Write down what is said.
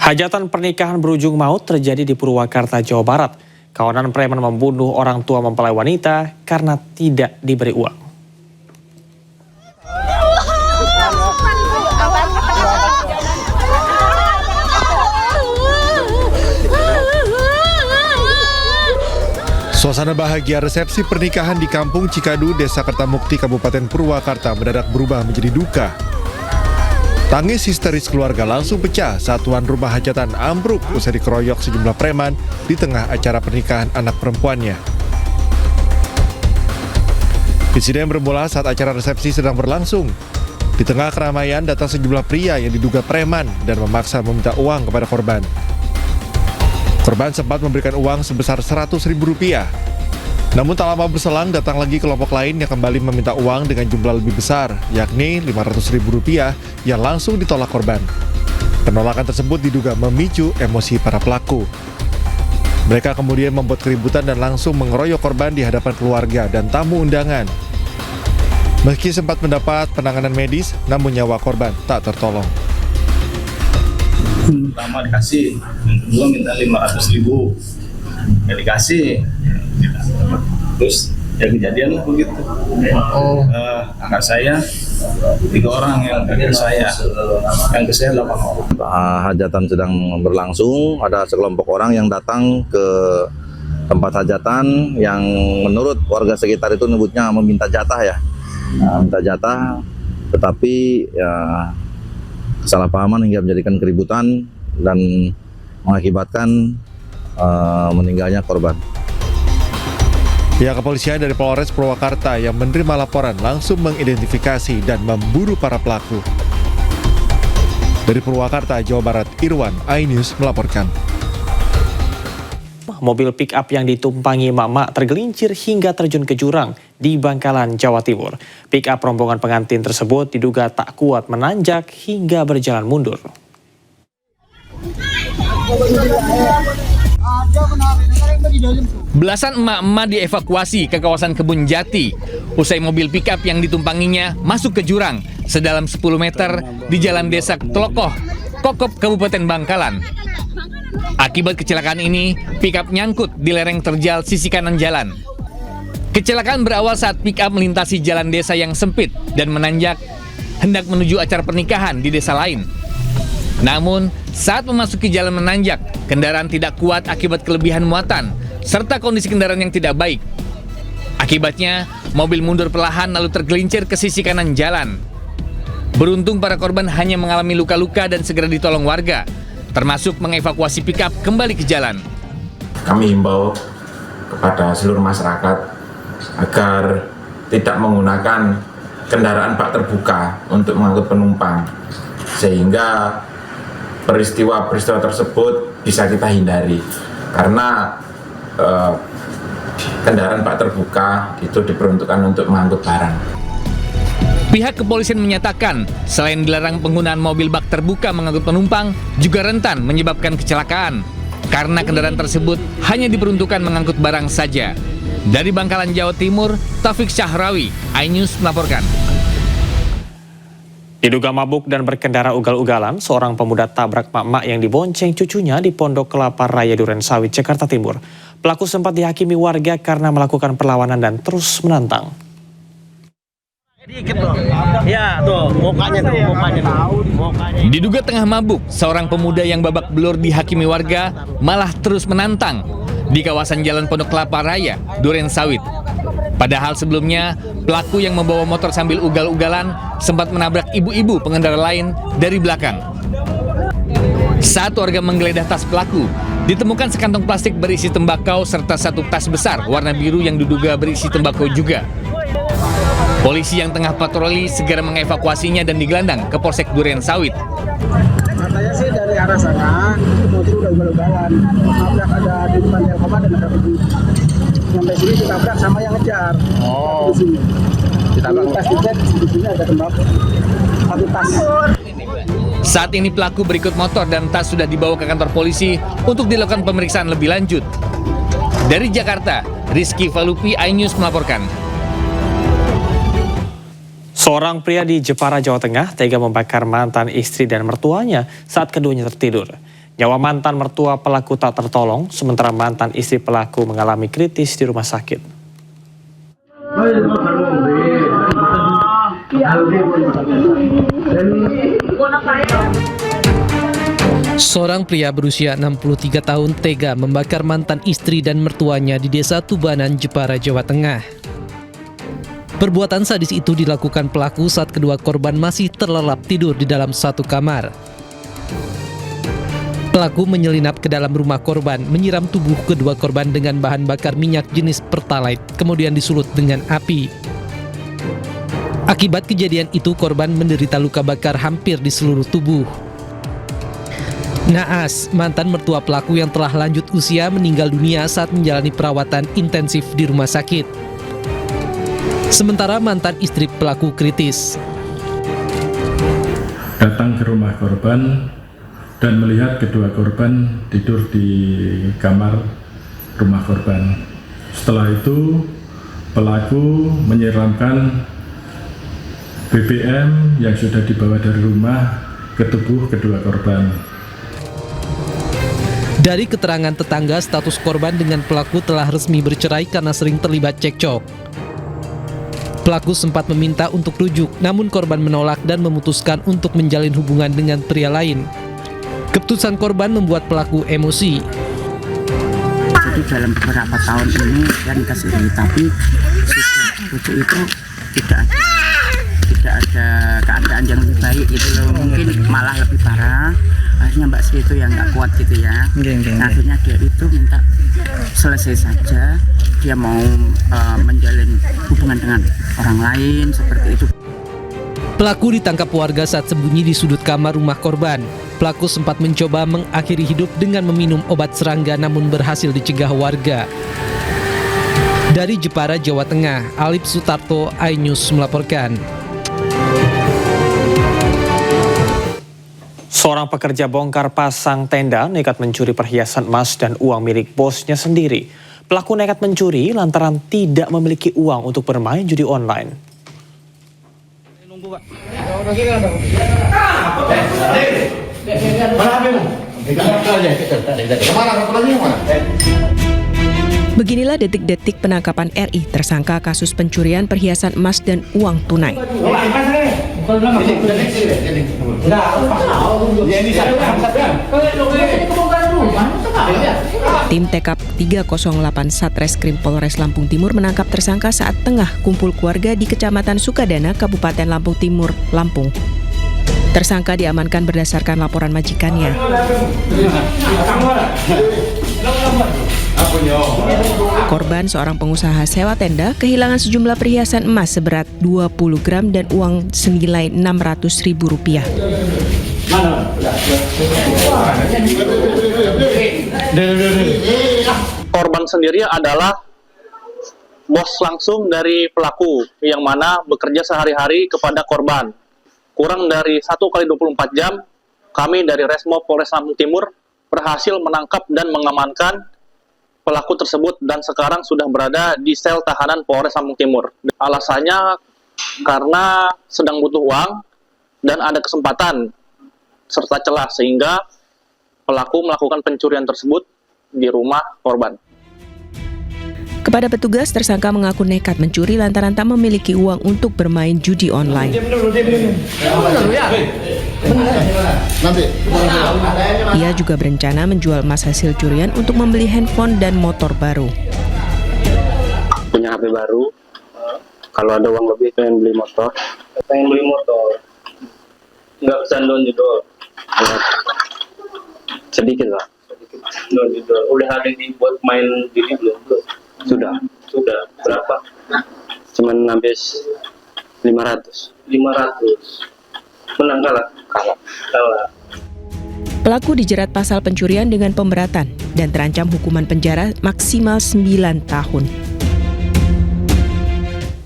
Hajatan pernikahan berujung maut terjadi di Purwakarta, Jawa Barat. Kawanan preman membunuh orang tua mempelai wanita karena tidak diberi uang. Suasana bahagia resepsi pernikahan di Kampung Cikadu, Desa Kertamukti, Kabupaten Purwakarta mendadak berubah menjadi duka. Tangis histeris keluarga langsung pecah saat tuan rumah hajatan ambruk usai dikeroyok sejumlah preman di tengah acara pernikahan anak perempuannya. Insiden bermula saat acara resepsi sedang berlangsung. Di tengah keramaian datang sejumlah pria yang diduga preman dan memaksa meminta uang kepada korban. Korban sempat memberikan uang sebesar Rp100.000. Namun tak lama berselang datang lagi kelompok lain yang kembali meminta uang dengan jumlah lebih besar, yakni Rp500.000 yang langsung ditolak korban. Penolakan tersebut diduga memicu emosi para pelaku. Mereka kemudian membuat keributan dan langsung mengeroyok korban di hadapan keluarga dan tamu undangan. Meski sempat mendapat penanganan medis, namun nyawa korban tak tertolong. Pertama dikasih, kedua minta 500.000, ya dikasih, terus ya kejadian lah begitu. Kakak saya 3 orang yang kakak saya, yang ke saya 8 orang. Hajatan sedang berlangsung, ada sekelompok orang yang datang ke tempat hajatan yang menurut warga sekitar itu menyebutnya meminta jatah ya, minta jatah, tetapi ya kesalahpahaman hingga menjadikan keributan dan mengakibatkan meninggalnya korban. Pihak kepolisian dari Polres Purwakarta yang menerima laporan langsung mengidentifikasi dan memburu para pelaku. Dari Purwakarta, Jawa Barat, Irwan, iNews melaporkan. Mobil pick-up yang ditumpangi emak-emak tergelincir hingga terjun ke jurang di Bangkalan, Jawa Timur. Pick-up rombongan pengantin tersebut diduga tak kuat menanjak hingga berjalan mundur. Belasan emak-emak dievakuasi ke kawasan Kebun Jati usai mobil pick-up yang ditumpanginya masuk ke jurang sedalam 10 meter di Jalan Desa Tlokoh, Kokop, Kabupaten Bangkalan. Akibat kecelakaan ini, pick-up nyangkut di lereng terjal sisi kanan jalan. Kecelakaan berawal saat pick-up melintasi jalan desa yang sempit dan menanjak hendak menuju acara pernikahan di desa lain. Namun, saat memasuki jalan menanjak, kendaraan tidak kuat akibat kelebihan muatan serta kondisi kendaraan yang tidak baik. Akibatnya, mobil mundur perlahan lalu tergelincir ke sisi kanan jalan. Beruntung para korban hanya mengalami luka-luka dan segera ditolong warga, termasuk mengevakuasi pick-up kembali ke jalan. Kami himbau kepada seluruh masyarakat agar tidak menggunakan kendaraan bak terbuka untuk mengangkut penumpang, sehingga peristiwa-peristiwa tersebut bisa kita hindari. Karena kendaraan bak terbuka itu diperuntukkan untuk mengangkut barang. Pihak kepolisian menyatakan, selain dilarang penggunaan mobil bak terbuka mengangkut penumpang, juga rentan menyebabkan kecelakaan. Karena kendaraan tersebut hanya diperuntukkan mengangkut barang saja. Dari Bangkalan, Jawa Timur, Taufik Syahrawi, iNews melaporkan. Diduga mabuk dan berkendara ugal-ugalan, seorang pemuda tabrak mak-mak yang dibonceng cucunya di Pondok Kelapa Raya Durensawit, Jakarta Timur. Pelaku sempat dihakimi warga karena melakukan perlawanan dan terus menantang. Diduga tengah mabuk, seorang pemuda yang babak belur dihakimi warga malah terus menantang di kawasan Jalan Pondok Kelapa Raya, Durensawit. Padahal sebelumnya, pelaku yang membawa motor sambil ugal-ugalan sempat menabrak ibu-ibu pengendara lain dari belakang. Saat warga menggeledah tas pelaku, ditemukan sekantong plastik berisi tembakau serta satu tas besar warna biru yang diduga berisi tembakau juga. Polisi yang tengah patroli segera mengevakuasinya dan digelandang ke Polsek Durensawit. Katanya sih dari arah sana, motor udah ugal-ugalan. Nabrak ada di depan Telkomar dan ada ibu. Sampai sini ditabrak sama yang ngejar. Di sini. Ditabrak tas dicek, di sini ada tembakau. Satu tas. Saat ini pelaku berikut motor dan tas sudah dibawa ke kantor polisi untuk dilakukan pemeriksaan lebih lanjut. Dari Jakarta, Rizky Falupi, iNews melaporkan. Seorang pria di Jepara, Jawa Tengah tega membakar mantan istri dan mertuanya saat keduanya tertidur. Nyawa mantan mertua pelaku tak tertolong, sementara mantan istri pelaku mengalami kritis di rumah sakit. Seorang pria berusia 63 tahun tega membakar mantan istri dan mertuanya di Desa Tubanan, Jepara, Jawa Tengah. Perbuatan sadis itu dilakukan pelaku saat kedua korban masih terlelap tidur di dalam satu kamar. Pelaku menyelinap ke dalam rumah korban, menyiram tubuh kedua korban dengan bahan bakar minyak jenis Pertalite, kemudian disulut dengan api. Akibat kejadian itu, korban menderita luka bakar hampir di seluruh tubuh. Naas, mantan mertua pelaku yang telah lanjut usia, meninggal dunia saat menjalani perawatan intensif di rumah sakit. Sementara mantan istri pelaku kritis. Datang ke rumah korban dan melihat kedua korban tidur di kamar rumah korban. Setelah itu, pelaku menyiramkan BBM yang sudah dibawa dari rumah ke tubuh kedua korban. Dari keterangan tetangga, status korban dengan pelaku telah resmi bercerai karena sering terlibat cekcok. Pelaku sempat meminta untuk rujuk, namun korban menolak dan memutuskan untuk menjalin hubungan dengan pria lain. Keputusan korban membuat pelaku emosi. Jadi dalam beberapa tahun ini kan kesini, tapi rujuk itu tidak ada keadaan yang lebih baik gitu loh. Mungkin malah lebih parah. Akhirnya Mbak Sri itu yang nggak kuat gitu ya. Nah, akhirnya dia itu minta selesai saja. Dia mau menjalin hubungan dengan orang lain seperti itu. Pelaku ditangkap warga saat sembunyi di sudut kamar rumah korban. Pelaku sempat mencoba mengakhiri hidup dengan meminum obat serangga, namun berhasil dicegah warga. Dari Jepara, Jawa Tengah, Alip Sutarto, iNews melaporkan. Seorang pekerja bongkar pasang tenda nekat mencuri perhiasan emas dan uang milik bosnya sendiri. Pelaku nekat mencuri lantaran tidak memiliki uang untuk bermain judi online. Beginilah detik-detik penangkapan RI tersangka kasus pencurian perhiasan emas dan uang tunai. Tim TKP 308 Satreskrim Polres Lampung Timur menangkap tersangka saat tengah kumpul keluarga di Kecamatan Sukadana, Kabupaten Lampung Timur, Lampung. Tersangka diamankan berdasarkan laporan majikannya. Korban, seorang pengusaha sewa tenda, kehilangan sejumlah perhiasan emas seberat 20 gram dan uang senilai Rp600.000. Korban sendiri adalah bos langsung dari pelaku yang mana bekerja sehari-hari kepada korban. Kurang dari 1x24 jam, kami dari Resmo Polres Lampung Timur berhasil menangkap dan mengamankan pelaku tersebut dan sekarang sudah berada di sel tahanan Polres Lampung Timur. Alasannya karena sedang butuh uang dan ada kesempatan serta celah sehingga pelaku melakukan pencurian tersebut di rumah korban. Kepada petugas, tersangka mengaku nekat mencuri lantaran tak memiliki uang untuk bermain judi online. Ia juga berencana menjual emas hasil curian untuk membeli handphone dan motor baru. Punya HP baru, kalau ada uang lebih pengen beli motor. Pengen beli motor, nggak kecanduan judul. Sedikit lah. Udah ada yang buat main judi belum? Sudah. Berapa? Cuman habis 500. Menang kalah. Pelaku dijerat pasal pencurian dengan pemberatan dan terancam hukuman penjara maksimal 9 tahun.